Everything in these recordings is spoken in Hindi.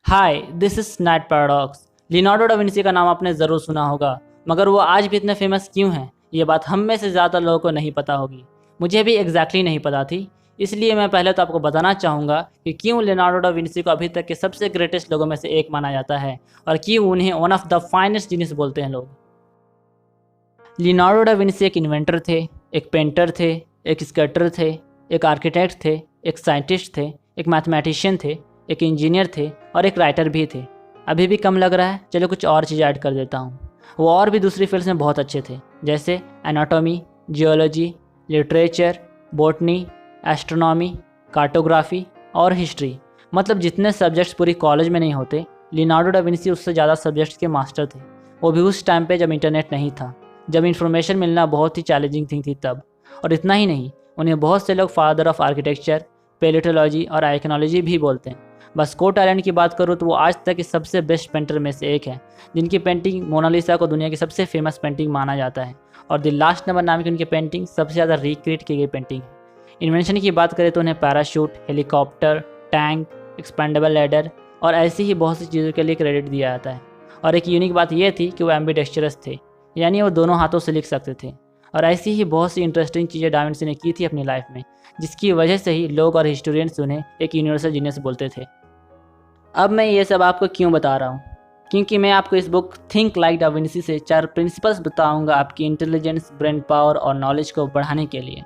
Hi, this is night paradox. Leonardo da Vinci का नाम आपने ज़रूर सुना होगा, मगर वो आज भी इतने फेमस क्यों हैं? ये बात हम में से ज़्यादा लोगों को नहीं पता होगी। मुझे भी एग्जैक्टली नहीं पता थी। इसलिए मैं पहले तो आपको बताना चाहूँगा कि क्यों लियोनार्डो डा विंची को अभी तक के सबसे ग्रेटेस्ट लोगों में से एक माना जाता है और क्यों उन्हें one of the finest genius बोलते हैं लोग। लियोनार्डो डा विंची एक इन्वेंटर थे, एक पेंटर थे, एक स्कल्पटर थे, एक आर्किटेक्ट थे, एक साइंटिस्ट थे, एक मैथमेटिशियन थे, एक इंजीनियर थे और एक राइटर भी थे। अभी भी कम लग रहा है? चलो कुछ और चीज़ ऐड कर देता हूँ। वो और भी दूसरी फील्ड्स में बहुत अच्छे थे, जैसे anatomy, geology, literature, botany, astronomy, cartography और हिस्ट्री। मतलब जितने सब्जेक्ट्स पूरी कॉलेज में नहीं होते, लियोनार्डो डा विंची उससे ज़्यादा सब्जेक्ट्स के मास्टर थे। वो भी उस टाइम पे जब इंटरनेट नहीं था, जब इन्फॉर्मेशन मिलना बहुत ही चैलेंजिंग थिंग थी तब। और इतना ही नहीं, उन्हें बहुत से लोग फादर ऑफ आर्किटेक्चर, पैलेटोलॉजी और आइकनोलॉजी भी बोलते हैं। बस को टैलेंट की बात करूँ तो वो आज तक के सबसे बेस्ट पेंटर में से एक है, जिनकी पेंटिंग मोनालिसा को दुनिया की सबसे फेमस पेंटिंग माना जाता है। और द लास्ट नंबर नाम की उनकी पेंटिंग सबसे ज़्यादा रिक्रिएट की गई पेंटिंग है। इन्वेंशन की बात करें तो उन्हें parachute, helicopter, tank, expendable ladder और ऐसी ही बहुत सी चीज़ों के लिए क्रेडिट दिया जाता है। और एक यूनिक बात यह थी कि वो एम्बिडेक्स्चरस थे, यानी वो दोनों हाथों से लिख सकते थे। और ऐसी ही बहुत सी इंटरेस्टिंग चीज़ें डा विंची ने की थी अपनी लाइफ में, जिसकी वजह से ही लोग और हिस्टोरियंस उन्हें एक यूनिवर्सल जीनियस बोलते थे। अब मैं ये सब आपको क्यों बता रहा हूँ? क्योंकि मैं आपको इस book think like da Vinci से 4 प्रिंसिपल्स बताऊंगा आपकी इंटेलिजेंस, ब्रेन पावर और नॉलेज को बढ़ाने के लिए।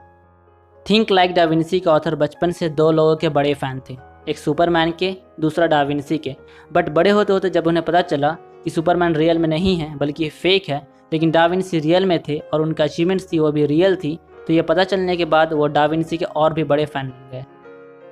थिंक लाइक डा विंची का ऑथर बचपन से 2 लोगों के बड़े फ़ैन थे, एक सुपरमैन के, दूसरा डा विंची के। बट बड़े होते होते जब उन्हें पता चला कि सुपरमैन रियल में नहीं है बल्कि फेक है, लेकिन डा विंची रियल में थे और उनका अचीवमेंट्स थी वो भी रियल थी, तो ये पता चलने के बाद वो डा विंची के और भी बड़े फ़ैन बन गए।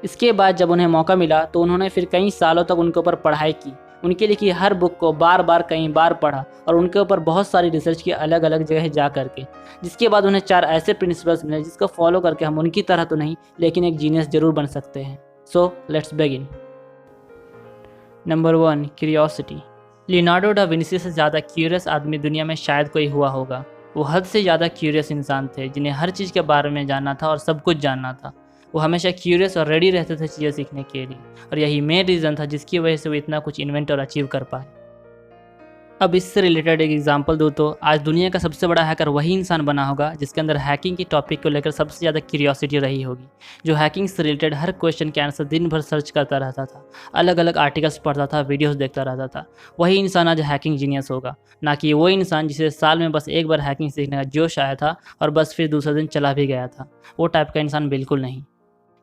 इसके बाद जब उन्हें मौका मिला तो उन्होंने फिर कई सालों तक उनके ऊपर पढ़ाई की, उनके लिखी हर बुक को बार बार कई बार पढ़ा और उनके ऊपर बहुत सारी रिसर्च की अलग अलग जगह जा करके। जिसके बाद उन्हें 4 ऐसे प्रिंसिपल्स मिले जिसको फॉलो करके हम उनकी तरह तो नहीं लेकिन एक जीनियस जरूर बन सकते हैं। So let's begin. Number 1, curiosity. Leonardo da Vinci से ज़्यादा क्यूरियस आदमी दुनिया में शायद कोई हुआ होगा। वो हद से ज़्यादा क्यूरियस इंसान थे, जिन्हें हर चीज़ के बारे में जानना था और सब कुछ जानना था। वो हमेशा क्यूरियस और रेडी रहते थे चीज़ें सीखने के लिए, और यही मेन रीज़न था जिसकी वजह से वो इतना कुछ इन्वेंट और अचीव कर पाए। अब इससे रिलेटेड एक एग्जांपल दूँ तो आज दुनिया का सबसे बड़ा हैकर वही इंसान बना होगा जिसके अंदर हैकिंग की टॉपिक को लेकर सबसे ज़्यादा क्यूरियोसिटी रही होगी, जो हैकिंग से रिलेटेड हर क्वेश्चन के आंसर दिन भर सर्च करता रहता था, अलग अलग आर्टिकल्स पढ़ता था, वीडियोस देखता रहता था। वही इंसान आज हैकिंग जीनियस होगा, ना कि वो इंसान जिसे साल में बस एक बार हैकिंग सीखने का जोश आया था और बस फिर दूसरे दिन चला भी गया था। वो टाइप का इंसान बिल्कुल नहीं।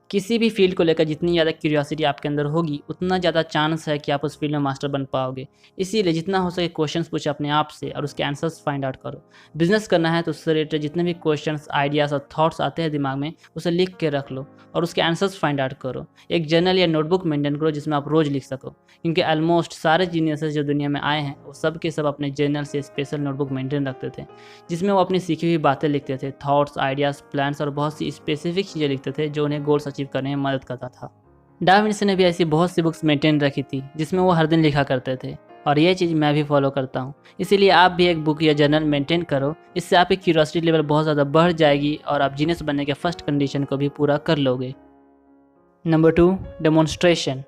किसी भी फील्ड को लेकर जितनी ज़्यादा क्यूरियोसिटी आपके अंदर होगी, उतना ज़्यादा चांस है कि आप उस फील्ड में मास्टर बन पाओगे। इसीलिए जितना हो सके क्वेश्चंस पूछो अपने आप से और उसके आंसर्स फाइंड आउट करो। बिजनेस करना है तो उससे रिलेटेड जितने भी क्वेश्चंस, आइडियाज़ और थॉट्स आते हैं दिमाग में, उसे लिख के रख लो और उसके आंसर्स फाइंड आउट करो। एक जर्नल या नोटबुक मेंटेन करो जिसमें आप रोज़ लिख सको, क्योंकि ऑलमोस्ट सारे जीनियसेस जो दुनिया में आए हैं वो सब के सब अपने जर्नल से स्पेशल नोटबुक मेंटेन रखते थे, जिसमें वो अपनी सीखी हुई बातें लिखते थे, थॉट्स, आइडियाज़, प्लान्स और बहुत सी स्पेसिफिक चीज़ें लिखते थे जो उन्हें गोल्स अचीव करने में मदद करता था। डा विंची ने भी ऐसी बहुत सी बुक्स मेंटेन रखी थी जिसमें वो हर दिन लिखा करते थे, और ये चीज़ मैं भी फॉलो करता हूँ। इसीलिए आप भी एक बुक या जर्नल मेंटेन करो, इससे आपकी क्यूरियोसिटी लेवल बहुत ज़्यादा बढ़ जाएगी और आप जीनियस बनने के फर्स्ट कंडीशन को भी पूरा कर लोगे। Number 2, demonstration.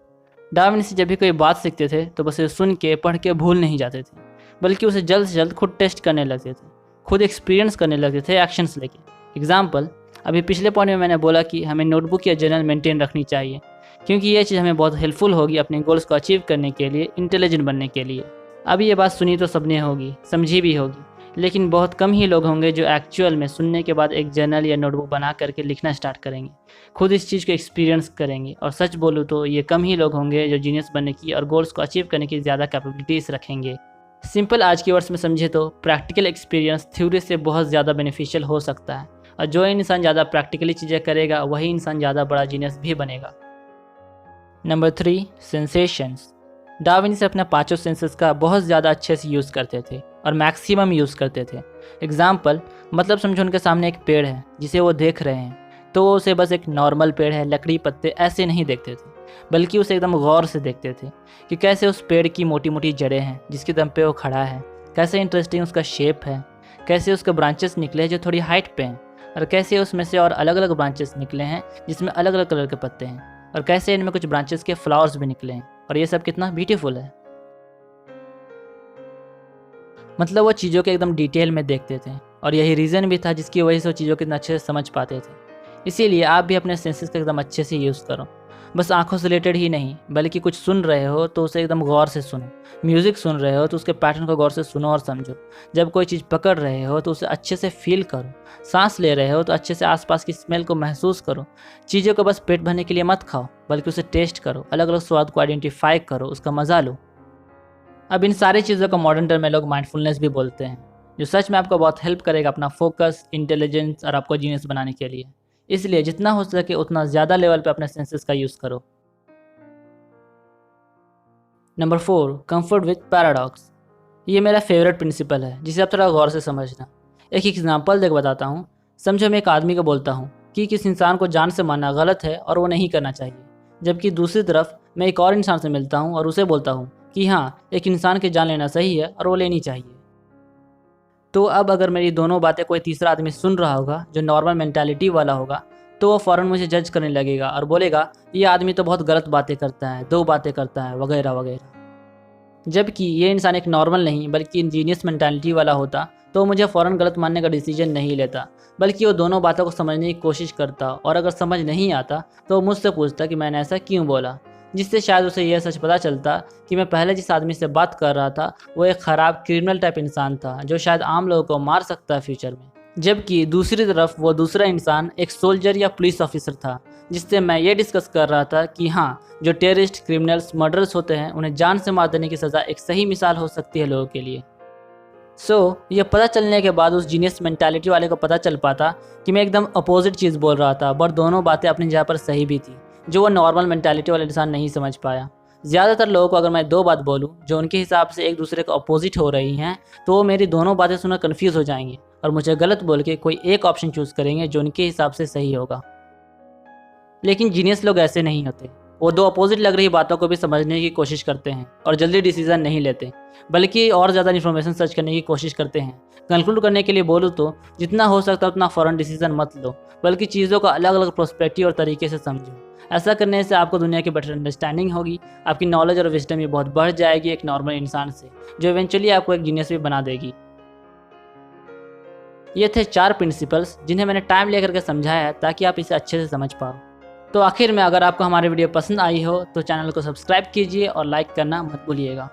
डा विंची जब भी कोई बात सीखते थे तो बस उसे सुन के पढ़ के भूल नहीं जाते थे, बल्कि उसे जल्द से जल्द खुद टेस्ट करने लगते थे, खुद एक्सपीरियंस करने लगते थे एक्शंस लेके। एग्जाम्पल, अभी पिछले पॉइंट में मैंने बोला कि हमें नोटबुक या जर्नल मेंटेन रखनी चाहिए, क्योंकि ये चीज़ हमें बहुत हेल्पफुल होगी अपने गोल्स को अचीव करने के लिए, इंटेलिजेंट बनने के लिए। अब ये बात सुनी तो सबने होगी, समझी भी होगी, लेकिन बहुत कम ही लोग होंगे जो एक्चुअल में सुनने के बाद एक जर्नल या नोटबुक बना करके लिखना स्टार्ट करेंगे, खुद इस चीज़ को एक्सपीरियंस करेंगे। और सच बोलूँ तो ये कम ही लोग होंगे जो जीनियस बनने की और गोल्स को अचीव करने की ज़्यादा कैपेबिलिटीज़ रखेंगे। सिंपल आज की वर्ड्स में समझे तो प्रैक्टिकल एक्सपीरियंस थ्योरी से बहुत ज़्यादा बेनिफिशियल हो सकता है, और जो इंसान ज़्यादा प्रैक्टिकली चीज़ें करेगा वही इंसान ज़्यादा बड़ा जीनियस भी बनेगा। Number 3, sensations. डा विंची अपने 5 सेंसेस का बहुत ज़्यादा अच्छे से यूज़ करते थे और मैक्सिमम यूज़ करते थे। एग्जाम्पल, मतलब समझो उनके सामने एक पेड़ है जिसे वो देख रहे हैं, तो वो उसे बस एक नॉर्मल पेड़ है, लकड़ी पत्ते ऐसे नहीं देखते थे, बल्कि उसे एकदम गौर से देखते थे कि कैसे उस पेड़ की मोटी मोटी जड़ें हैं जिसके दम पे वो खड़ा है, कैसे इंटरेस्टिंग उसका शेप है, कैसे उसके ब्रांचेस निकले हैं जो थोड़ी हाइट पे हैं, और कैसे उसमें से और अलग अलग ब्रांचेस निकले हैं जिसमें अलग अलग कलर के पत्ते हैं, और कैसे इनमें कुछ ब्रांचेस के फ्लावर्स भी निकले हैं। और ये सब कितना ब्यूटीफुल है। मतलब वो चीज़ों के एकदम डिटेल में देखते थे और यही रीज़न भी था जिसकी वजह से वो चीज़ों को इतना अच्छे से समझ पाते थे। इसीलिए आप भी अपने सेंसेस का एकदम अच्छे से यूज़ करो। बस आंखों से रिलेटेड ही नहीं, बल्कि कुछ सुन रहे हो तो उसे एकदम गौर से सुनो। म्यूज़िक सुन रहे हो तो उसके पैटर्न को गौर से सुनो और समझो। जब कोई चीज़ पकड़ रहे हो तो उसे अच्छे से फील करो। सांस ले रहे हो तो अच्छे से आसपास की स्मेल को महसूस करो। चीज़ों को बस पेट भरने के लिए मत खाओ, बल्कि उसे टेस्ट करो, अलग अलग स्वाद को आइडेंटिफाई करो, उसका मज़ा लो। अब इन सारी चीज़ों को मॉडर्न टर्म में लोग माइंडफुलनेस भी बोलते हैं, जो सच में आपको बहुत हेल्प करेगा अपना फोकस, इंटेलिजेंस और आपको जीनियस बनाने के लिए। इसलिए जितना हो सके उतना ज़्यादा लेवल पे अपने सेंसेस का यूज़ करो। Number 4, comfort with paradox. ये मेरा फेवरेट प्रिंसिपल है, जिसे आप थोड़ा गौर से समझना। एक एग्जांपल देकर बताता हूँ। समझो मैं एक आदमी को बोलता हूँ कि किस इंसान को जान से मारना गलत है और वो नहीं करना चाहिए, जबकि दूसरी तरफ मैं एक और इंसान से मिलता हूँ और उसे बोलता हूँ कि हाँ, एक इंसान की जान लेना सही है और वो लेनी चाहिए। तो अब अगर मेरी दोनों बातें कोई तीसरा आदमी सुन रहा होगा जो नॉर्मल मेंटालिटी वाला होगा, तो वो फ़ौरन मुझे जज करने लगेगा और बोलेगा ये आदमी तो बहुत गलत बातें करता है, दो बातें करता है, वगैरह वगैरह। जबकि ये इंसान एक नॉर्मल नहीं बल्कि इंजीनियस मेंटालिटी वाला होता तो मुझे फ़ौरन गलत मानने का डिसीजन नहीं लेता, बल्कि वो दोनों बातों को समझने की कोशिश करता और अगर समझ नहीं आता तो वो मुझसे पूछता कि मैंने ऐसा क्यों बोला, जिससे शायद उसे यह सच पता चलता कि मैं पहले जिस आदमी से बात कर रहा था वो एक ख़राब क्रिमिनल टाइप इंसान था जो शायद आम लोगों को मार सकता है फ्यूचर में। जबकि दूसरी तरफ वो दूसरा इंसान एक सोल्जर या पुलिस ऑफिसर था जिससे मैं ये डिस्कस कर रहा था कि हाँ, जो टेररिस्ट, क्रिमिनल्स, मर्डर्स होते हैं उन्हें जान से मार देने की सज़ा एक सही मिसाल हो सकती है लोगों के लिए। ये पता चलने के बाद उस जीनियस मेंटालिटी वाले को पता चल पाता कि मैं एकदम अपोजिट चीज़ बोल रहा था, बट दोनों बातें अपनी जगह पर सही भी थी, जो वो नॉर्मल मेंटालिटी वाला इंसान नहीं समझ पाया। ज़्यादातर लोगों को अगर मैं दो बात बोलूँ जो उनके हिसाब से एक दूसरे को अपोजिट हो रही हैं, तो वो मेरी दोनों बातें सुनकर कन्फ्यूज़ हो जाएंगे और मुझे गलत बोल के कोई एक ऑप्शन चूज़ करेंगे जो उनके हिसाब से सही होगा। लेकिन जीनियस लोग ऐसे नहीं होते। वो दो अपोजिट लग रही बातों को भी समझने की कोशिश करते हैं और जल्दी डिसीजन नहीं लेते, बल्कि और ज़्यादा इन्फॉर्मेशन सर्च करने की कोशिश करते हैं। कंक्लूड करने के लिए बोलूँ तो जितना हो सकता है उतना फ़ौरन डिसीजन मत लो, बल्कि चीज़ों का अलग अलग पर्सपेक्टिव और तरीके से समझो। ऐसा करने से आपको दुनिया की बेटर अंडरस्टैंडिंग होगी, आपकी नॉलेज और विजडम भी बहुत बढ़ जाएगी एक नॉर्मल इंसान से, जो इवेंचुअली आपको एक जीनियस भी बना देगी। ये थे 4 प्रिंसिपल्स जिन्हें मैंने टाइम लेकर के समझाया है ताकि आप इसे अच्छे से समझ पाओ। तो आखिर में अगर आपको हमारी वीडियो पसंद आई हो तो चैनल को सब्सक्राइब कीजिए और लाइक करना मत भूलिएगा।